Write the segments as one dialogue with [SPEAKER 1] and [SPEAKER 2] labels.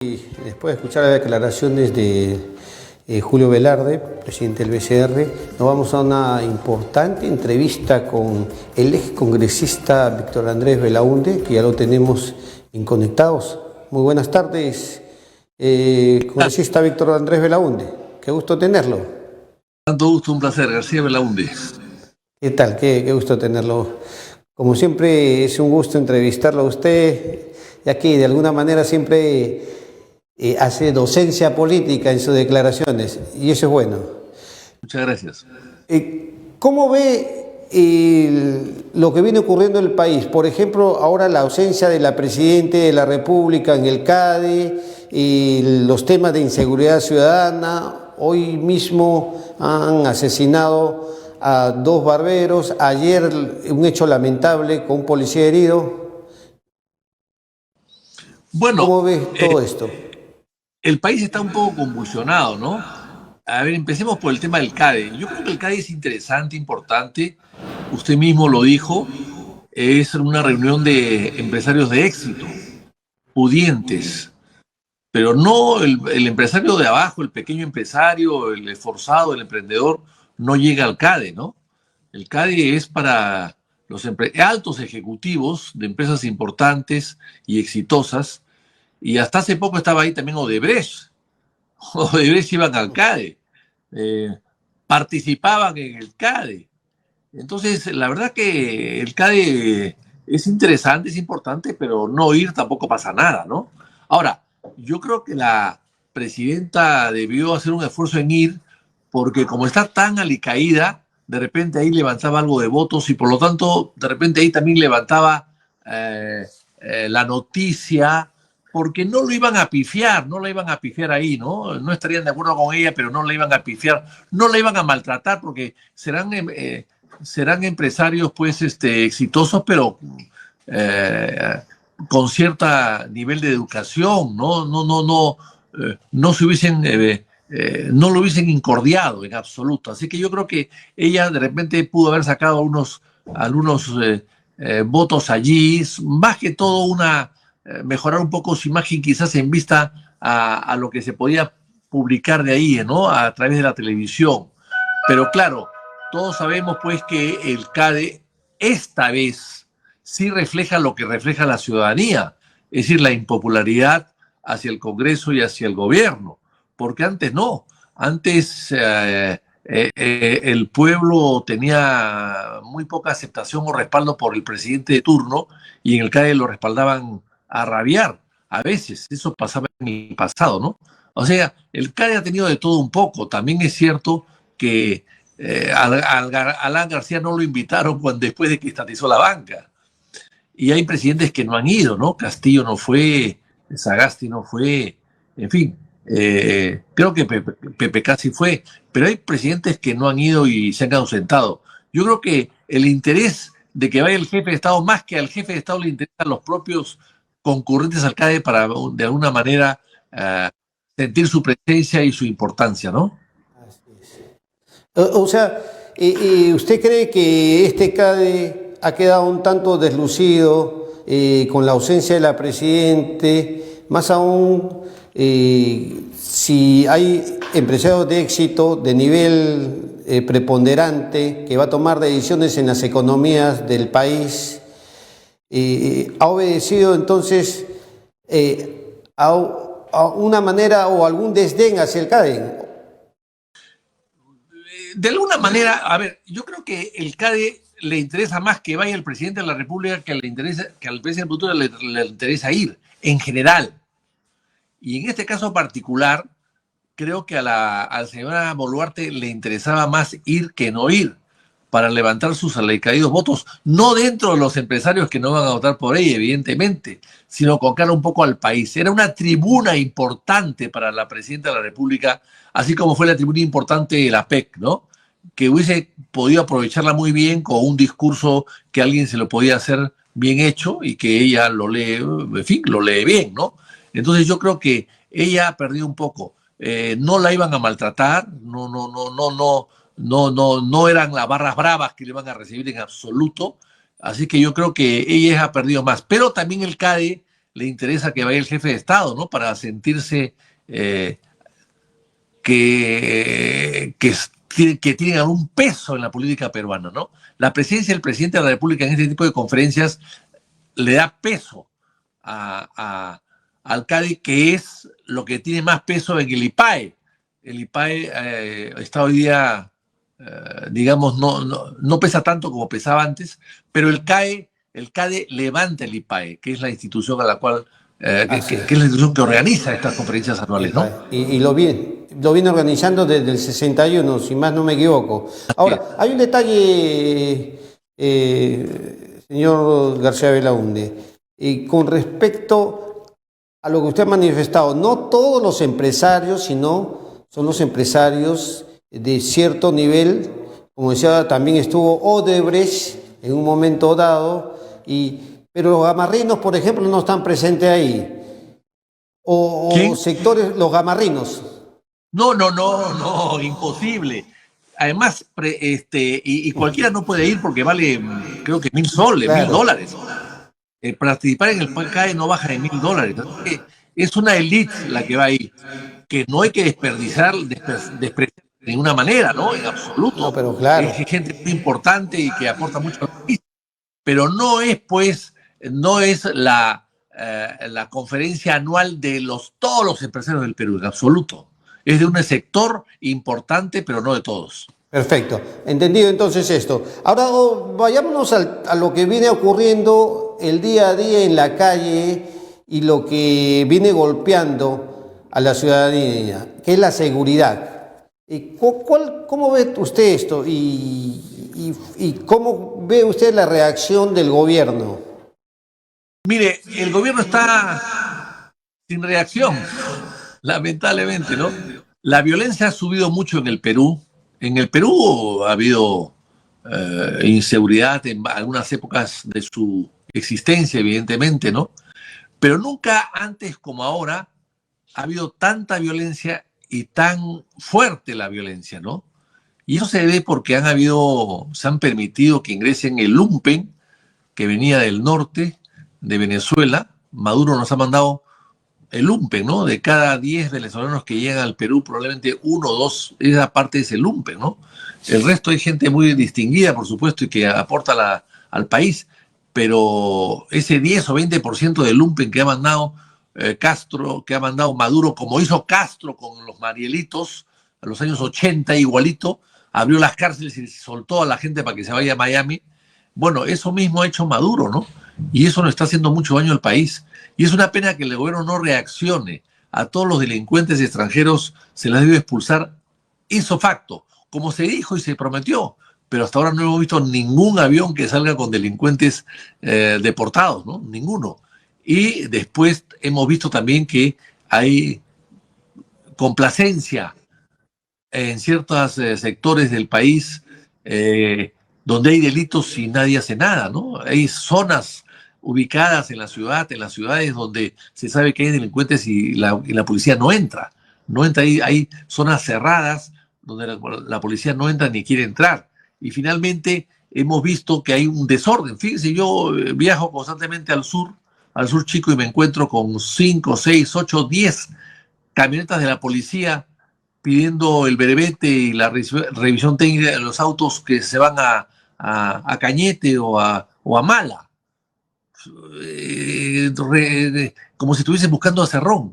[SPEAKER 1] Después de escuchar las declaraciones de Julio Velarde, presidente del BCR, nos vamos a una importante entrevista con el ex congresista Víctor Andrés Belaúnde, que ya lo tenemos en Conectados. Muy buenas tardes, congresista Víctor Andrés Belaúnde. Qué gusto tenerlo.
[SPEAKER 2] Tanto gusto, un placer. García Belaúnde.
[SPEAKER 1] ¿Qué tal? Qué gusto tenerlo. Como siempre, es un gusto entrevistarlo a usted, ya que de alguna manera siempre hace docencia política en sus declaraciones, y eso es bueno.
[SPEAKER 2] Muchas gracias.
[SPEAKER 1] ¿Cómo ve lo que viene ocurriendo en el país? Por ejemplo, ahora la ausencia de la Presidenta de la República en el CADE, y los temas de inseguridad ciudadana. Hoy mismo han asesinado a 2 barberos, ayer un hecho lamentable con un policía herido.
[SPEAKER 2] Bueno,
[SPEAKER 1] ¿cómo ves todo esto?
[SPEAKER 2] El país está un poco convulsionado, ¿no? A ver, empecemos por el tema del CADE. Yo creo que el CADE es interesante, importante. Usted mismo lo dijo, es una reunión de empresarios de éxito, pudientes, pero no el empresario de abajo, el pequeño empresario, el esforzado, el emprendedor, no llega al CADE, ¿no? El CADE es para los altos ejecutivos de empresas importantes y exitosas, y hasta hace poco estaba ahí también Odebrecht. Odebrecht iban al CADE, participaban en el CADE. Entonces, la verdad que el CADE es interesante, es importante, pero no ir tampoco pasa nada, ¿no? Ahora, yo creo que la presidenta debió hacer un esfuerzo en ir, porque como está tan alicaída, de repente ahí levantaba algo de votos y por lo tanto, de repente ahí también levantaba la noticia, porque no lo iban a pifiar, no la iban a pifiar ahí, ¿no? No estarían de acuerdo con ella, pero no la iban a pifiar, no la iban a maltratar, porque serán empresarios, pues, exitosos, pero con cierto nivel de educación, ¿no? No se hubiesen, no lo hubiesen incordiado en absoluto. Así que yo creo que ella de repente pudo haber sacado algunos votos allí, más que todo mejorar un poco su imagen, quizás en vista a lo que se podía publicar de ahí, ¿no? A través de la televisión. Pero claro, todos sabemos pues que el CADE esta vez sí refleja lo que refleja la ciudadanía, es decir, la impopularidad hacia el Congreso y hacia el gobierno, porque antes no, antes el pueblo tenía muy poca aceptación o respaldo por el presidente de turno, y en el CADE lo respaldaban a rabiar. A veces eso pasaba en el pasado, ¿no? O sea, el CADE ha tenido de todo un poco. También es cierto que Alan García no lo invitaron después de que estatizó la banca. Y hay presidentes que no han ido, ¿no? Castillo no fue, Sagasti no fue, en fin. Creo que Pepe Casi fue, pero hay presidentes que no han ido y se han ausentado. Yo creo que el interés de que vaya el jefe de Estado, más que al jefe de Estado, le interesan los propios concurrentes al CADE para, de alguna manera, sentir su presencia y su importancia, ¿no?
[SPEAKER 1] Así es. O sea, ¿usted cree que este CADE ha quedado un tanto deslucido con la ausencia de la Presidente? Más aún, si hay empresarios de éxito de nivel preponderante que va a tomar decisiones en las economías del país, ¿ha obedecido entonces a una manera o algún desdén hacia el CADE?
[SPEAKER 2] De alguna manera, a ver, yo creo que el CADE le interesa más que vaya el presidente de la República que al presidente futuro le interesa ir, en general. Y en este caso particular, creo que a la señora Boluarte le interesaba más ir que no ir, para levantar sus alecaídos votos, no dentro de los empresarios que no van a votar por ella, evidentemente, sino con cara un poco al país. Era una tribuna importante para la presidenta de la República, así como fue la tribuna importante de la PEC, ¿no? Que hubiese podido aprovecharla muy bien con un discurso que alguien se lo podía hacer bien hecho y que ella lo lee, en fin, lo lee bien, ¿no? Entonces yo creo que ella ha perdido un poco. No la iban a maltratar, no eran las barras bravas que le van a recibir en absoluto. Así que yo creo que ella ha perdido más. Pero también el CADE le interesa que vaya el jefe de Estado, ¿no? Para sentirse que tienen algún peso en la política peruana, ¿no? La presencia del presidente de la República en este tipo de conferencias le da peso al CADE, que es lo que tiene más peso en el IPAE. El IPAE está hoy día, digamos, no pesa tanto como pesaba antes, pero el CADE levanta el IPAE, que es la institución a la cual, que es la institución que organiza estas conferencias anuales, ¿no?
[SPEAKER 1] Y lo viene organizando desde el 61, si más no me equivoco. Ahora, hay un detalle, señor García Belaunde, con respecto a lo que usted ha manifestado. No todos los empresarios, sino son los empresarios de cierto nivel, como decía, también estuvo Odebrecht en un momento dado, pero los gamarrinos, por ejemplo, no están presentes ahí. O sectores, los gamarrinos.
[SPEAKER 2] No, imposible. Además, y cualquiera no puede ir porque vale, creo que 1.000 soles, claro. $1.000. Participar en el CAE no baja de $1.000. Es una élite la que va ahí, que no hay que despreciar de ninguna manera, ¿no? En absoluto.
[SPEAKER 1] No, pero claro.
[SPEAKER 2] Es gente muy importante y que aporta mucho al país. Pero no es, pues, no es la conferencia anual de todos los empresarios del Perú, en absoluto. Es de un sector importante, pero no de todos.
[SPEAKER 1] Perfecto. Entendido entonces esto. Ahora vayámonos a lo que viene ocurriendo el día a día en la calle y lo que viene golpeando a la ciudadanía, que es la seguridad. ¿Cómo ve usted esto y cómo ve usted la reacción del gobierno?
[SPEAKER 2] Mire, el gobierno está sin reacción, lamentablemente, ¿no? La violencia ha subido mucho en el Perú. En el Perú ha habido inseguridad en algunas épocas de su existencia, evidentemente, ¿no? Pero nunca antes como ahora ha habido tanta violencia y tan fuerte la violencia, ¿no? Y eso se debe porque se han permitido que ingresen el lumpen, que venía del norte de Venezuela. Maduro nos ha mandado el lumpen, ¿no? De cada 10 venezolanos que llegan al Perú, probablemente 1 o 2 esa parte es el lumpen, ¿no? El resto hay gente muy distinguida, por supuesto, y que aporta al país, pero ese 10 o 20% del lumpen que ha mandado Castro, que ha mandado Maduro, como hizo Castro con los Marielitos a los años 80, igualito, abrió las cárceles y soltó a la gente para que se vaya a Miami. Bueno, eso mismo ha hecho Maduro, ¿no? Y eso nos está haciendo mucho daño al país. Y es una pena que el gobierno no reaccione. A todos los delincuentes extranjeros se les debe expulsar ipso facto, como se dijo y se prometió. Pero hasta ahora no hemos visto ningún avión que salga con delincuentes deportados, ¿no? Ninguno. Y después hemos visto también que hay complacencia en ciertos sectores del país donde hay delitos y nadie hace nada, ¿no? Hay zonas ubicadas en las ciudades donde se sabe que hay delincuentes y la policía no entra. No entra, hay zonas cerradas donde la policía no entra ni quiere entrar. Y finalmente hemos visto que hay un desorden. Fíjense, yo viajo constantemente al sur chico, y me encuentro con 5, 6, 8, 10 camionetas de la policía pidiendo el berebete y la revisión técnica de los autos que se van a Cañete o a Mala. Como si estuviesen buscando a Cerrón.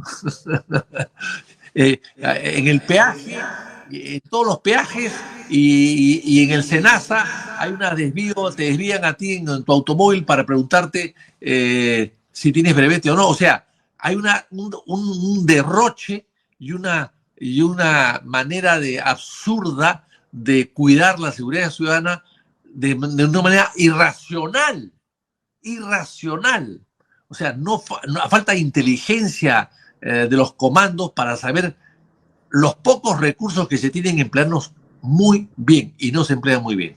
[SPEAKER 2] En el peaje, en todos los peajes y en el Senasa hay una desvío, te desvían a ti en tu automóvil para preguntarte si tienes brevete o no. O sea, hay un derroche y una manera absurda de cuidar la seguridad ciudadana de una manera irracional. O sea, no falta inteligencia de los comandos para saber los pocos recursos que se tienen, emplearlos muy bien, y no se emplean muy bien.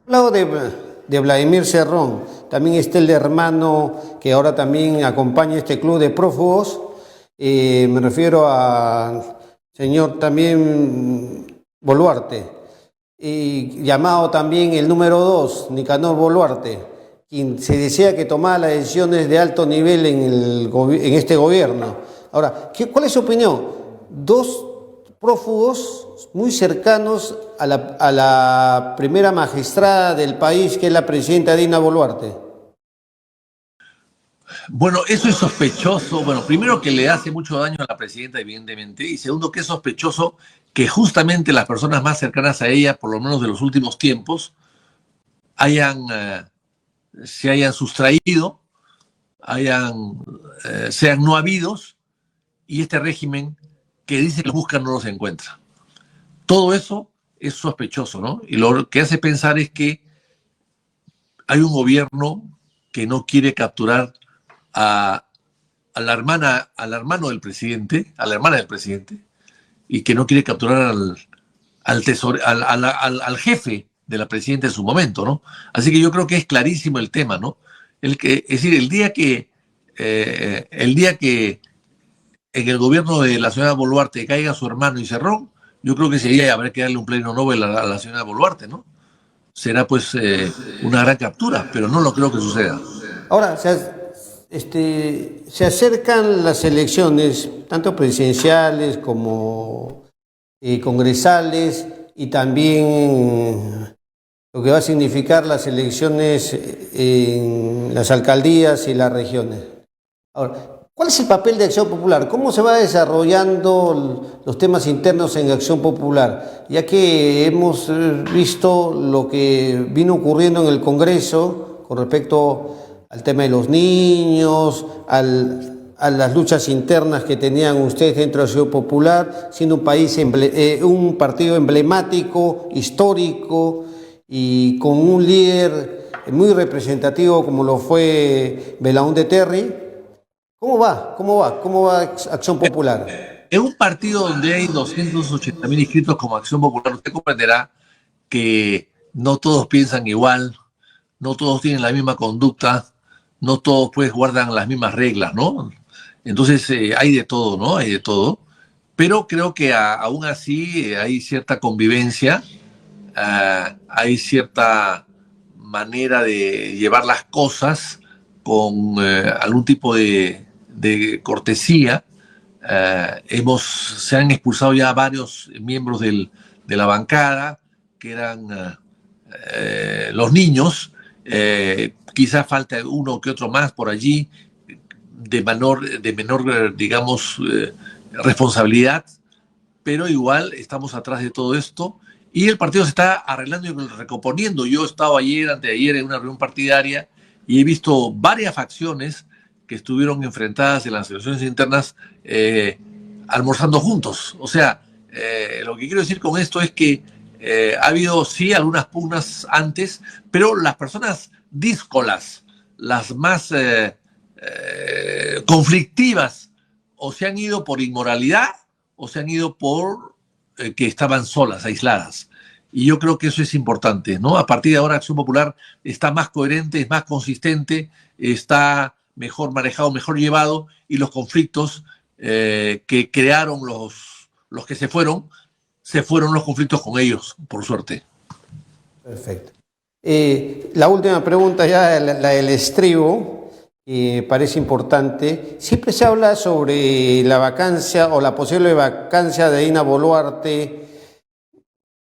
[SPEAKER 1] Hablado de Vladimir Cerrón, también está el hermano que ahora también acompaña este club de prófugos. Me refiero a señor también Boluarte, y llamado también el número 2, Nicanor Boluarte, quien se desea que tomara las decisiones de alto nivel en este gobierno. Ahora, ¿cuál es su opinión? Dos prófugos muy cercanos a la primera magistrada del país, que es la presidenta Dina Boluarte.
[SPEAKER 2] Bueno, eso es sospechoso. Bueno, primero que le hace mucho daño a la presidenta, evidentemente, y segundo que es sospechoso que justamente las personas más cercanas a ella, por lo menos de los últimos tiempos, se hayan sustraído, sean no habidos, y este régimen que dice que los buscan no los encuentra. Todo eso es sospechoso, ¿no? Y lo que hace pensar es que hay un gobierno que no quiere capturar a la hermano del presidente, a la hermana del presidente, y que no quiere capturar al jefe de la presidenta en su momento, ¿no? Así que yo creo que es clarísimo el tema, ¿no? Es decir, el día que en el gobierno de la señora Boluarte caiga su hermano y Cerrón, yo creo que sería habrá que darle un premio Nobel a la señora Boluarte, ¿no? Será pues una gran captura, pero no lo creo que suceda.
[SPEAKER 1] Ahora, se acercan las elecciones, tanto presidenciales como congresales, y también lo que va a significar las elecciones en las alcaldías y las regiones. Ahora, ¿cuál es el papel de Acción Popular? ¿Cómo se va desarrollando los temas internos en Acción Popular? Ya que hemos visto lo que vino ocurriendo en el Congreso con respecto al tema de los niños, a las luchas internas que tenían ustedes dentro de Acción Popular, siendo un partido emblemático, histórico y con un líder muy representativo como lo fue Belaúnde Terry. ¿Cómo va Acción Popular?
[SPEAKER 2] En un partido donde hay 280.000 inscritos como Acción Popular, usted comprenderá que no todos piensan igual, no todos tienen la misma conducta, no todos pues guardan las mismas reglas, ¿no? Entonces hay de todo, ¿no? Hay de todo. Pero creo que aún así hay cierta convivencia, hay cierta manera de llevar las cosas con algún tipo de cortesía. Se han expulsado ya varios miembros de la bancada, que eran los niños. Quizás falta uno que otro más por allí, de menor digamos, responsabilidad, pero igual estamos atrás de todo esto y el partido se está arreglando y recomponiendo. Yo he estado anteayer en una reunión partidaria y he visto varias facciones que estuvieron enfrentadas en las elecciones internas almorzando juntos. O sea, lo que quiero decir con esto es que ha habido, sí, algunas pugnas antes, pero las personas díscolas, las más conflictivas, o se han ido por inmoralidad o se han ido por que estaban solas, aisladas. Y yo creo que eso es importante, ¿no? A partir de ahora Acción Popular está más coherente, es más consistente, está mejor manejado, mejor llevado, y los conflictos que crearon los que se fueron los conflictos con ellos, por suerte.
[SPEAKER 1] Perfecto. La última pregunta ya, la del estribo, parece importante. Siempre se habla sobre la vacancia o la posible vacancia de Dina Boluarte,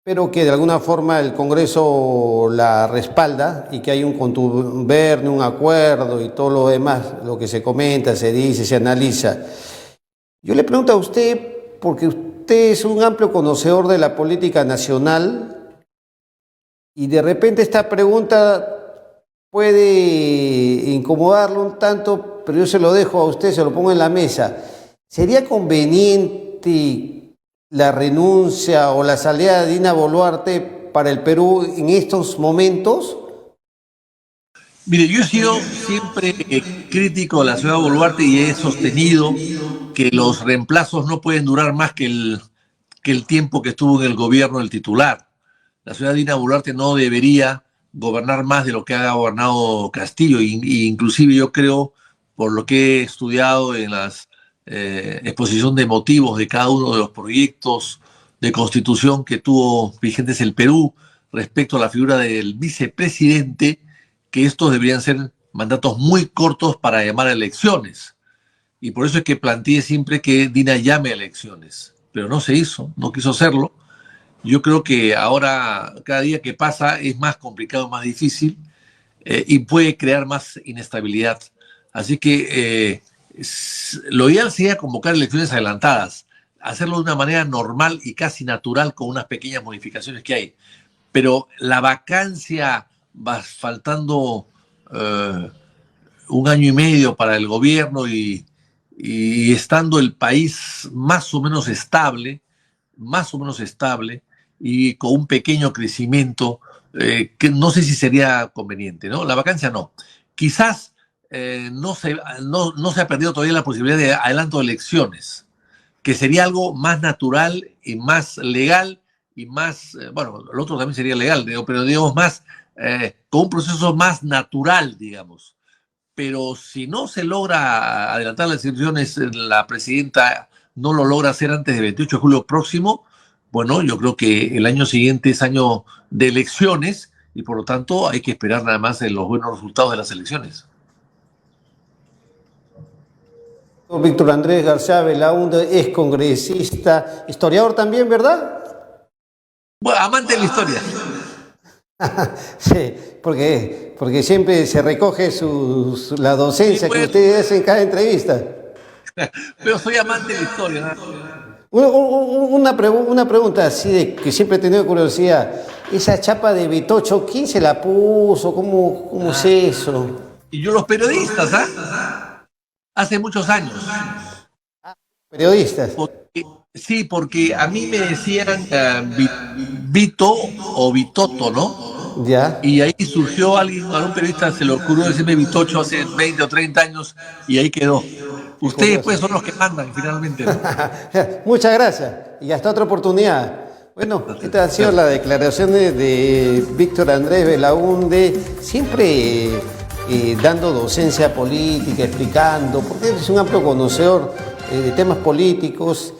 [SPEAKER 1] pero que de alguna forma el Congreso la respalda y que hay un contubernio, un acuerdo y todo lo demás, lo que se comenta, se dice, se analiza. Yo le pregunto a usted, porque usted es un amplio conocedor de la política nacional, y de repente esta pregunta puede incomodarlo un tanto, pero yo se lo dejo a usted, se lo pongo en la mesa. ¿Sería conveniente la renuncia o la salida de Dina Boluarte para el Perú en estos momentos?
[SPEAKER 2] Mire, yo he sido siempre crítico de la señora Boluarte y he sostenido que los reemplazos no pueden durar más que el tiempo que estuvo en el gobierno del titular. La señora Dina Boluarte no debería gobernar más de lo que ha gobernado Castillo, inclusive yo creo, por lo que he estudiado en las exposición de motivos de cada uno de los proyectos de constitución que tuvo vigentes el Perú respecto a la figura del vicepresidente, que estos deberían ser mandatos muy cortos para llamar a elecciones. Y por eso es que planteé siempre que Dina llame a elecciones. Pero no se hizo, no quiso hacerlo. Yo creo que ahora, cada día que pasa, es más complicado, más difícil y puede crear más inestabilidad. Así que lo ideal sería convocar elecciones adelantadas, hacerlo de una manera normal y casi natural con unas pequeñas modificaciones que hay. Pero la vacancia, va faltando un año y medio para el gobierno y estando el país más o menos estable y con un pequeño crecimiento, que no sé si sería conveniente, ¿no? La vacancia no. Quizás no se ha perdido todavía la posibilidad de adelanto de elecciones, que sería algo más natural y más legal y más, bueno, el otro también sería legal, pero digamos más, con un proceso más natural, digamos. Pero si no se logra adelantar las elecciones, la presidenta no lo logra hacer antes del 28 de julio próximo, bueno, yo creo que el año siguiente es año de elecciones y por lo tanto hay que esperar nada más en los buenos resultados de las elecciones.
[SPEAKER 1] Víctor Andrés García Belaúnde es congresista, historiador también, ¿verdad?
[SPEAKER 2] Bueno, amante de la historia.
[SPEAKER 1] Sí, porque siempre se recoge la docencia que ustedes hacen en cada entrevista.
[SPEAKER 2] Pero soy amante de la historia, ¿no?
[SPEAKER 1] Una pregunta así de que siempre he tenido curiosidad. Esa chapa de Vitocho, ¿quién se la puso? ¿Cómo es eso?
[SPEAKER 2] Y yo los periodistas, ¿ah? Hace muchos años.
[SPEAKER 1] Periodistas.
[SPEAKER 2] Sí, porque a mí me decían Vito o Vitoto, ¿no?
[SPEAKER 1] Ya.
[SPEAKER 2] Y ahí surgió algún periodista se le ocurrió decirme Vitocho hace 20 o 30 años y ahí quedó. Ustedes pues son los que mandan finalmente, ¿no?
[SPEAKER 1] Muchas gracias y hasta otra oportunidad. Bueno, esta ha sido la declaración de Víctor Andrés Belaúnde, siempre dando docencia política, explicando, porque es un amplio conocedor de temas políticos